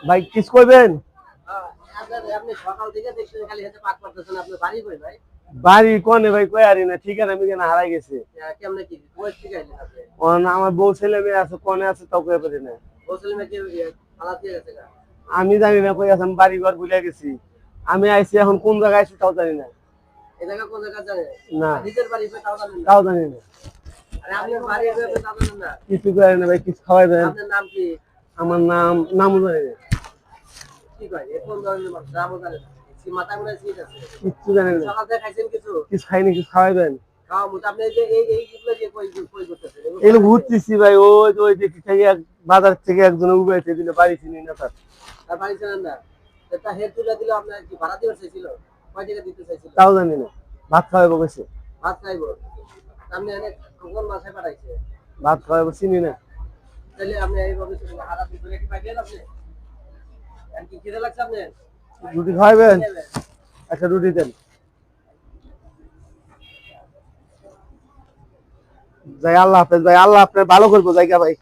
ভাই কিস করবেন? আপনি সকাল থেকে দেখছেন খালি হাতে পাক করতেছেন, আপনার বাড়ি কই ভাই? বাড়ি কোনে ভাই, কই আরি না, ঠিকানা মিকানা হারাই গেছে। কেমনে কি কোয়েট থেকে আইলেন আপনি? আমার বউ ছেলে মেয়ে আছে, কোনে আছে তাও কয়ে পারি না। হোস্টেল মে কি হালাত দিয়ে গেছে গা? আমি জানি না কই আছেন, বাড়ি ঘর ভুলে গেছি। আমি আইছি এখন কোন জায়গায় আইছি তাও জানি না। এই জায়গা কোন জায়গা জানেন? না নিজের বাড়ি কই তাও জানেন না? তাও জানি না। আরে আপনার বাড়ি কই তাও জানেন না? কিছু করে না ভাই, কিছু খাওয়াইবেন? আপনার নাম কি? আমার নামও জানি না। কি কয় এ কোন ধরনের মানুষ? নামও জানেন না? মাথা মনে শীত আছে? কিচ্ছু জানি না। সকাল থেকে খাইছেন কিছু? কিছু খাইনি, কিছু খাওয়াইবেন? খাওয়া মুত আপনি যে এইগুলো যে কই কই করতেছেন? এগুলো ঘুরতেছি ভাই, ওই দেখি থেকে বাজার থেকে একজন উবাইতে দিলে, বাড়ি চিনি না তার। আর বাড়ি জানেন না? তা হেড তুলে দিল, আপনার কি ভাড়া দিতে চাইছিল? কয় টাকা দিতে চাইছিল? তাও জানি না। ভাত খাওয়াইবো কইছে। ভাত খাইবো? আপনি অনেক কোন মাসে পাঠাইছে? ভাত খাওয়াইবো, চিনি না। তাহলে আপনি এইভাবে হারা দুপুরে কি পাইলেন আপনি? আর কি খিদে লাগছে আপনার? রুটি খাওয়াইবেন? একটা রুটি দেন। যাই, আল্লাহ হাফেজ ভাই, আল্লাহ আপনার ভালো করবো জায়গা ভাই।